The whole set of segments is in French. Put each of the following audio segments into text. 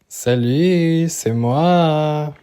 Salut, c'est moi.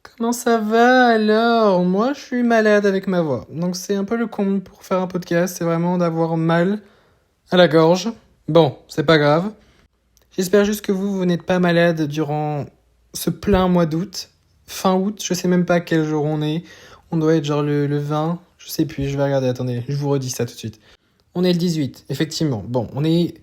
Comment ça va alors? Moi, je suis malade avec ma voix. Donc c'est un peu le comble pour faire un podcast, c'est vraiment d'avoir mal à la gorge. Bon, c'est pas grave. J'espère juste que vous n'êtes pas malade durant ce plein mois d'août. Fin août, je sais même pas quel jour on est. On doit être genre le 20. Je sais plus, je vais regarder, attendez, je vous redis ça tout de suite. On est le 18, effectivement. Bon, on est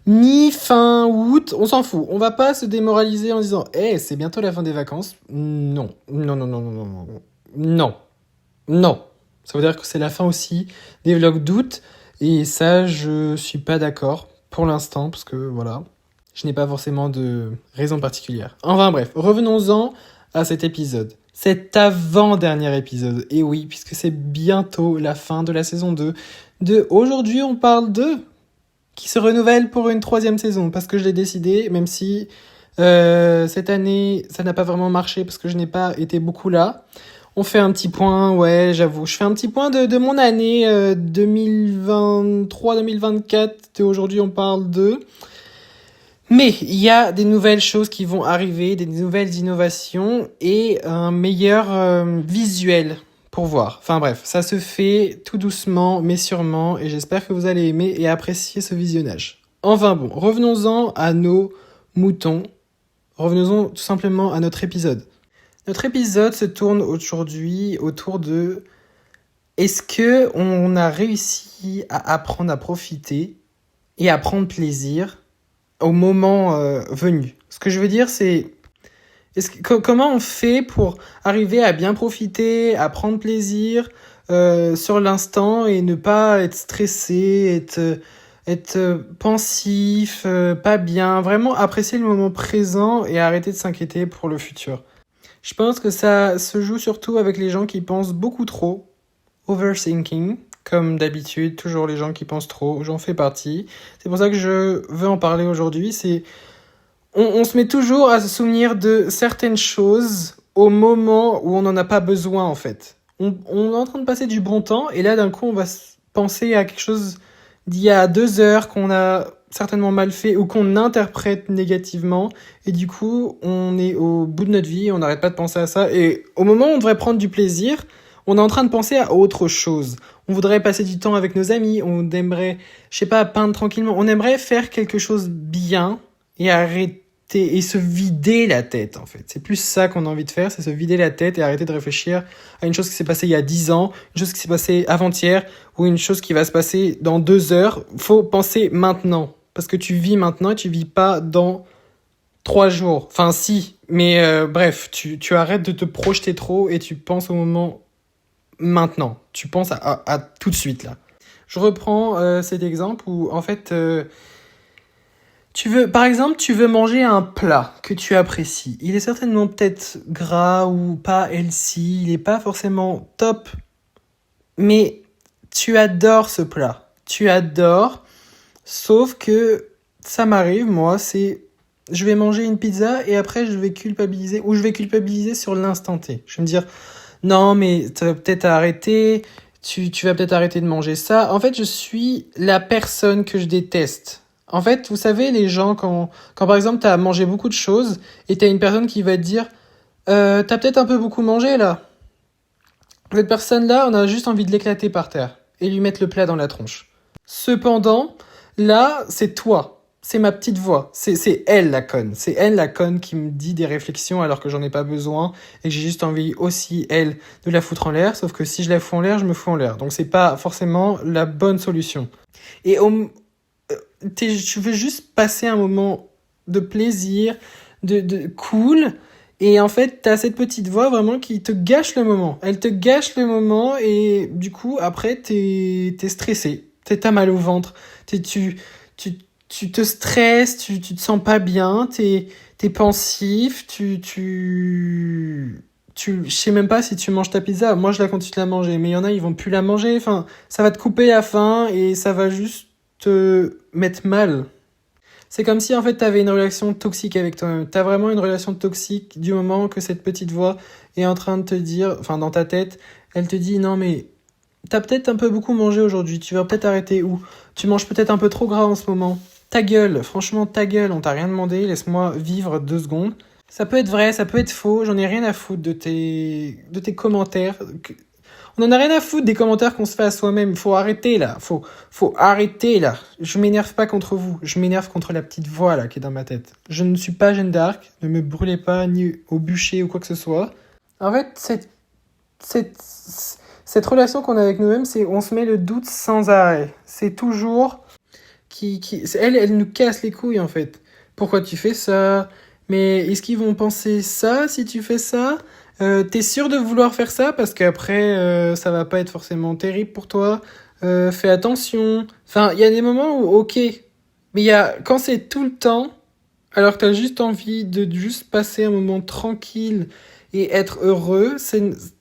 mi-fin août, on s'en fout. On va pas se démoraliser en disant c'est bientôt la fin des vacances. Non, non, non, non, non, non, non, non, non. Ça veut dire que c'est la fin aussi des vlogs d'août. Et ça, je suis pas d'accord pour l'instant, parce que voilà, je n'ai pas forcément de raison particulière. Enfin bref, revenons-en à cet épisode. Cet avant-dernier épisode. Et oui, puisque c'est bientôt la fin de la saison 2. De aujourd'hui, on parle de qui se renouvelle pour une troisième saison, parce que je l'ai décidé, même si cette année, ça n'a pas vraiment marché, parce que je n'ai pas été beaucoup là. On fait un petit point, ouais, j'avoue. Je fais un petit point de mon année 2023-2024. Et aujourd'hui, on parle de... Mais il y a des nouvelles choses qui vont arriver, des nouvelles innovations et un meilleur visuel pour voir. Enfin bref, ça se fait tout doucement mais sûrement et j'espère que vous allez aimer et apprécier ce visionnage. Enfin bon, revenons-en à nos moutons. Revenons-en tout simplement à notre épisode. Notre épisode se tourne aujourd'hui autour de est-ce que on a réussi à apprendre à profiter et à prendre plaisir au moment venu. Ce que je veux dire, c'est comment on fait pour arriver à bien profiter, à prendre plaisir sur l'instant et ne pas être stressé, être pensif, pas bien, vraiment apprécier le moment présent et arrêter de s'inquiéter pour le futur. Je pense que ça se joue surtout avec les gens qui pensent beaucoup trop, overthinking, comme d'habitude, toujours les gens qui pensent trop, j'en fais partie. C'est pour ça que je veux en parler aujourd'hui, c'est on se met toujours à se souvenir de certaines choses au moment où on n'en a pas besoin en fait. On est en train de passer du bon temps et là d'un coup on va penser à quelque chose d'il y a 2 heures qu'on a certainement mal fait ou qu'on interprète négativement et du coup on est au bout de notre vie, on n'arrête pas de penser à ça et au moment où on devrait prendre du plaisir, on est en train de penser à autre chose. On voudrait passer du temps avec nos amis, on aimerait, je sais pas, peindre tranquillement, on aimerait faire quelque chose bien et arrêter et se vider la tête en fait. C'est plus ça qu'on a envie de faire, c'est se vider la tête et arrêter de réfléchir à une chose qui s'est passée il y a 10 ans, une chose qui s'est passée avant-hier ou une chose qui va se passer dans 2 heures. Faut penser maintenant parce que tu vis maintenant et tu vis pas dans 3 jours. Enfin si, mais bref, tu arrêtes de te projeter trop et tu penses au moment maintenant. Tu penses à tout de suite là. Je reprends cet exemple où en fait par exemple, tu veux manger un plat que tu apprécies. Il est certainement peut-être gras ou pas healthy, il est pas forcément top, mais tu adores ce plat. Tu adores, sauf que ça m'arrive, moi, je vais manger une pizza et après je vais culpabiliser, ou je vais culpabiliser sur l'instant T. Je vais me dire, non, mais tu vas peut-être arrêter, tu vas peut-être arrêter de manger ça. En fait, je suis la personne que je déteste. En fait, vous savez, les gens, quand par exemple, t'as mangé beaucoup de choses et t'as une personne qui va te dire t'as peut-être un peu beaucoup mangé là. Cette personne-là, on a juste envie de l'éclater par terre et lui mettre le plat dans la tronche. Cependant, là, c'est toi. C'est ma petite voix. C'est elle la conne. C'est elle la conne qui me dit des réflexions alors que j'en ai pas besoin et que j'ai juste envie aussi, elle, de la foutre en l'air. Sauf que si je la fous en l'air, je me fous en l'air. Donc c'est pas forcément la bonne solution. Et tu veux juste passer un moment de plaisir, de cool. Et en fait, t'as cette petite voix vraiment qui te gâche le moment. Elle te gâche le moment et du coup, après, t'es stressé. T'as mal au ventre. Tu, tu te stresses, tu te sens pas bien, t'es pensif, je sais même pas si tu manges ta pizza. Moi, je la continue de la manger, mais il y en a, ils vont plus la manger. Enfin, ça va te couper la faim et ça va juste te mettre mal. C'est comme si en fait t'avais une relation toxique avec toi-même. T'as vraiment une relation toxique du moment que cette petite voix est en train de te dire, enfin dans ta tête, elle te dit non mais t'as peut-être un peu beaucoup mangé aujourd'hui, tu vas peut-être arrêter ou tu manges peut-être un peu trop gras en ce moment. Ta gueule, franchement ta gueule, on t'a rien demandé, laisse-moi vivre 2 secondes. Ça peut être vrai, ça peut être faux, j'en ai rien à foutre de tes commentaires. On en a rien à foutre des commentaires qu'on se fait à soi-même. Faut arrêter là, faut arrêter là. Je m'énerve pas contre vous, je m'énerve contre la petite voix là qui est dans ma tête. Je ne suis pas Jeanne d'Arc, ne me brûlez pas ni au bûcher ou quoi que ce soit. En fait, cette, cette relation qu'on a avec nous-mêmes, c'est on se met le doute sans arrêt. C'est toujours elle nous casse les couilles en fait. Pourquoi tu fais ça? Mais est-ce qu'ils vont penser ça si tu fais ça? T'es sûr de vouloir faire ça? Parce qu'après, ça va pas être forcément terrible pour toi. Fais attention. Enfin, il y a des moments où, ok. Mais quand c'est tout le temps, alors que t'as juste envie de juste passer un moment tranquille et être heureux,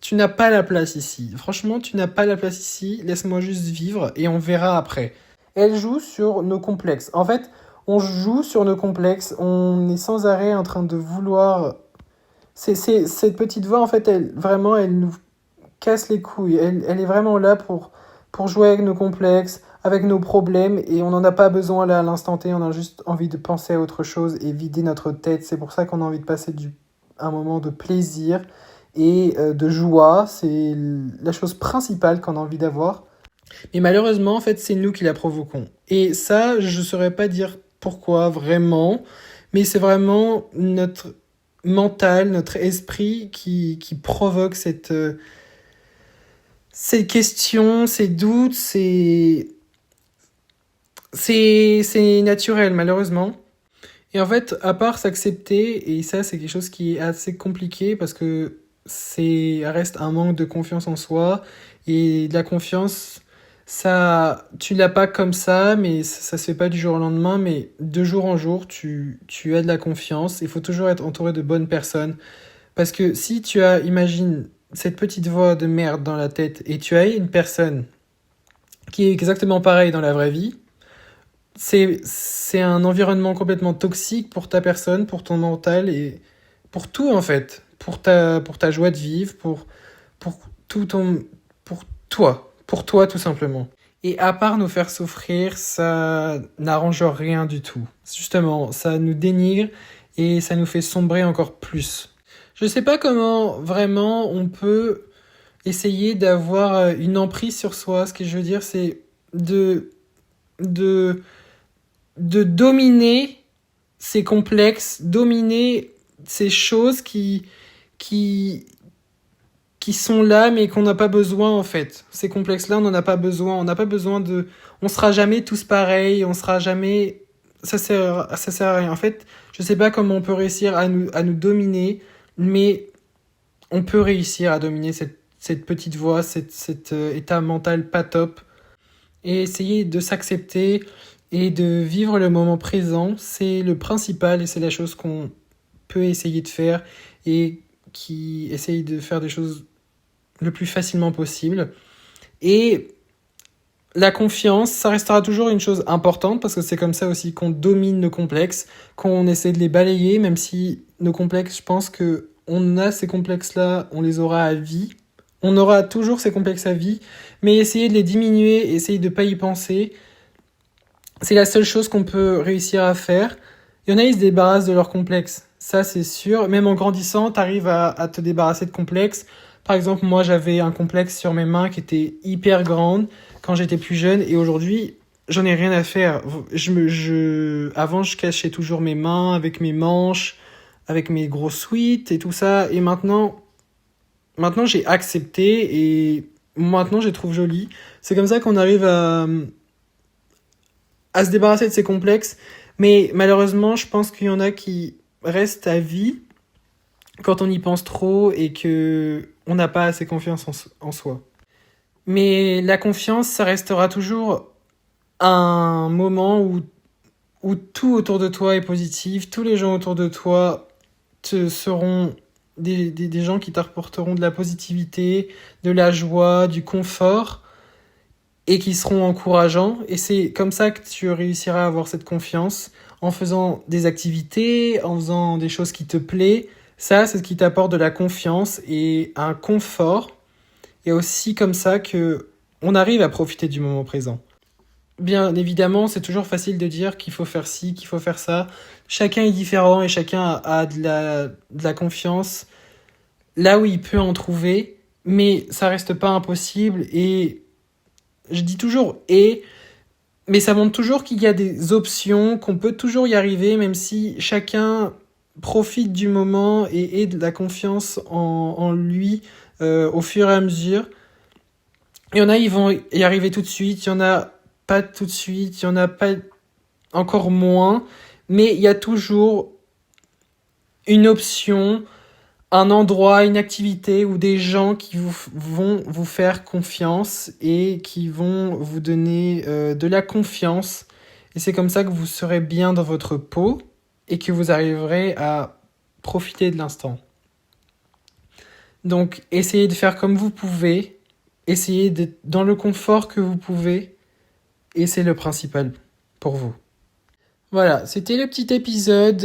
tu n'as pas la place ici. Franchement, tu n'as pas la place ici. Laisse-moi juste vivre et on verra après. Elle joue sur nos complexes. En fait, on joue sur nos complexes. On est sans arrêt en train de vouloir. Cette petite voix, en fait, elle nous casse les couilles. Elle est vraiment là pour jouer avec nos complexes, avec nos problèmes, et on n'en a pas besoin là à l'instant T. On a juste envie de penser à autre chose et vider notre tête. C'est pour ça qu'on a envie de passer un moment de plaisir et de joie. C'est la chose principale qu'on a envie d'avoir. Mais malheureusement, en fait, c'est nous qui la provoquons. Et ça, je ne saurais pas dire pourquoi vraiment, mais c'est vraiment notre mental, notre esprit qui provoque ces questions, ces doutes, c'est naturel, malheureusement. Et en fait, à part s'accepter, et ça, c'est quelque chose qui est assez compliqué parce que reste un manque de confiance en soi. Et de la confiance, ça, tu l'as pas comme ça, mais ça se fait pas du jour au lendemain, mais de jour en jour, tu as de la confiance. Il faut toujours être entouré de bonnes personnes. Parce que si imagine, cette petite voix de merde dans la tête, et tu as une personne qui est exactement pareille dans la vraie vie, c'est un environnement complètement toxique pour ta personne, pour ton mental et pour tout en fait, pour ta joie de vivre, pour tout pour toi tout simplement. Et à part nous faire souffrir, ça n'arrange rien du tout. Justement, ça nous dénigre et ça nous fait sombrer encore plus. Je sais pas comment vraiment on peut essayer d'avoir une emprise sur soi. Ce que je veux dire, c'est de, de, de dominer ces complexes, dominer ces choses qui, qui sont là mais qu'on n'a pas besoin en fait. Ces complexes-là, on n'en a pas besoin. On n'a pas besoin de... On sera jamais tous pareils, on sera jamais... ça sert à rien. En fait, je sais pas comment on peut réussir à nous dominer, mais on peut réussir à dominer cette petite voix, cet état mental pas top, et essayer de s'accepter et de vivre le moment présent. C'est le principal et c'est la chose qu'on peut essayer de faire et qui essaye de faire des choses le plus facilement possible. Et la confiance, ça restera toujours une chose importante parce que c'est comme ça aussi qu'on domine nos complexes, qu'on essaie de les balayer, même si nos complexes, je pense que on a ces complexes-là, on les aura à vie. On aura toujours ces complexes à vie, mais essayer de les diminuer, essayer de ne pas y penser, c'est la seule chose qu'on peut réussir à faire. Il y en a, ils se débarrassent de leurs complexes, ça c'est sûr. Même en grandissant, tu arrives à te débarrasser de complexes. Par exemple, moi j'avais un complexe sur mes mains qui était hyper grande quand j'étais plus jeune et aujourd'hui, j'en ai rien à faire. Avant, je cachais toujours mes mains avec mes manches, avec mes gros sweats et tout ça. Et maintenant j'ai accepté et maintenant je les trouve jolies. C'est comme ça qu'on arrive à se débarrasser de ces complexes. Mais malheureusement, je pense qu'il y en a qui restent à vie quand on y pense trop et que on n'a pas assez confiance en soi. Mais la confiance, ça restera toujours un moment où tout autour de toi est positif, tous les gens autour de toi seront des gens qui t'apporteront de la positivité, de la joie, du confort, et qui seront encourageants. Et c'est comme ça que tu réussiras à avoir cette confiance, en faisant des activités, en faisant des choses qui te plaisent. Ça, c'est ce qui t'apporte de la confiance et un confort. Et aussi comme ça que on arrive à profiter du moment présent. Bien évidemment, c'est toujours facile de dire qu'il faut faire ci, qu'il faut faire ça. Chacun est différent et chacun a de la confiance là où il peut en trouver, mais ça reste pas impossible. Et je dis toujours mais ça montre toujours qu'il y a des options, qu'on peut toujours y arriver, même si chacun profite du moment et ait de la confiance en lui au fur et à mesure. Il y en a, ils vont y arriver tout de suite, il y en a pas tout de suite, il y en a pas encore moins, mais il y a toujours une option, un endroit, une activité ou des gens qui vont vous faire confiance et qui vont vous donner de la confiance. Et c'est comme ça que vous serez bien dans votre peau et que vous arriverez à profiter de l'instant. Donc, essayez de faire comme vous pouvez, essayez d'être dans le confort que vous pouvez, et c'est le principal pour vous. Voilà, c'était le petit épisode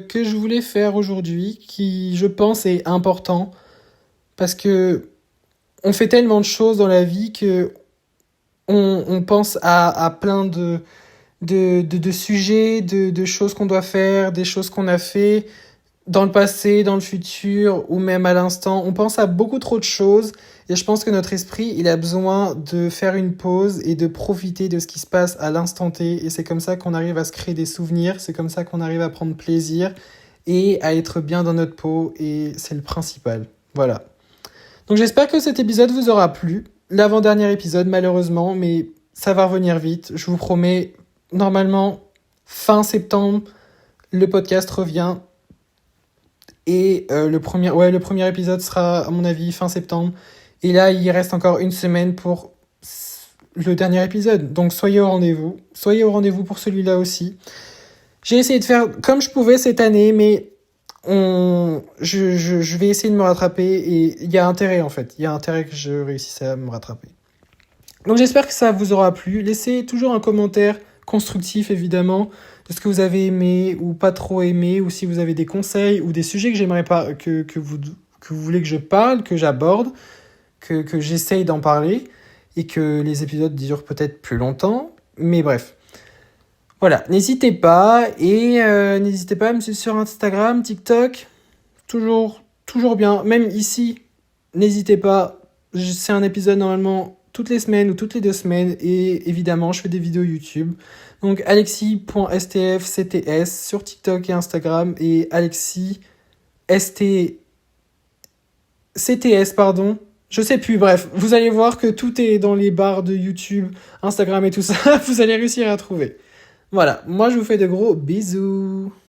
que je voulais faire aujourd'hui, qui je pense est important, parce que on fait tellement de choses dans la vie que on pense à plein de sujets, de choses qu'on doit faire, des choses qu'on a fait dans le passé, dans le futur, ou même à l'instant. On pense à beaucoup trop de choses, et je pense que notre esprit, il a besoin de faire une pause et de profiter de ce qui se passe à l'instant T, et c'est comme ça qu'on arrive à se créer des souvenirs, c'est comme ça qu'on arrive à prendre plaisir, et à être bien dans notre peau, et c'est le principal. Voilà. Donc j'espère que cet épisode vous aura plu. L'avant-dernier épisode, malheureusement, mais ça va revenir vite. Je vous promets, normalement, fin septembre, le podcast revient. Et le premier épisode sera, à mon avis, fin septembre. Et là, il reste encore une semaine pour le dernier épisode. Donc soyez au rendez-vous. Soyez au rendez-vous pour celui-là aussi. J'ai essayé de faire comme je pouvais cette année, mais je vais essayer de me rattraper. Et il y a intérêt, en fait. Il y a intérêt que je réussisse à me rattraper. Donc j'espère que ça vous aura plu. Laissez toujours un commentaire constructif, évidemment, de ce que vous avez aimé ou pas trop aimé, ou si vous avez des conseils ou des sujets que j'aimerais pas que vous voulez que je parle, que j'aborde, que j'essaye d'en parler, et que les épisodes durent peut-être plus longtemps. Mais bref. Voilà, n'hésitez pas, et n'hésitez pas à me suivre sur Instagram, TikTok, toujours bien. Même ici, n'hésitez pas, c'est un épisode normalement toutes les semaines ou toutes les 2 semaines, et évidemment je fais des vidéos YouTube. Donc alexis.stfcts sur TikTok et Instagram, et alexiscts, je sais plus, bref, vous allez voir que tout est dans les barres de YouTube, Instagram et tout ça, vous allez réussir à trouver. Voilà, moi je vous fais de gros bisous.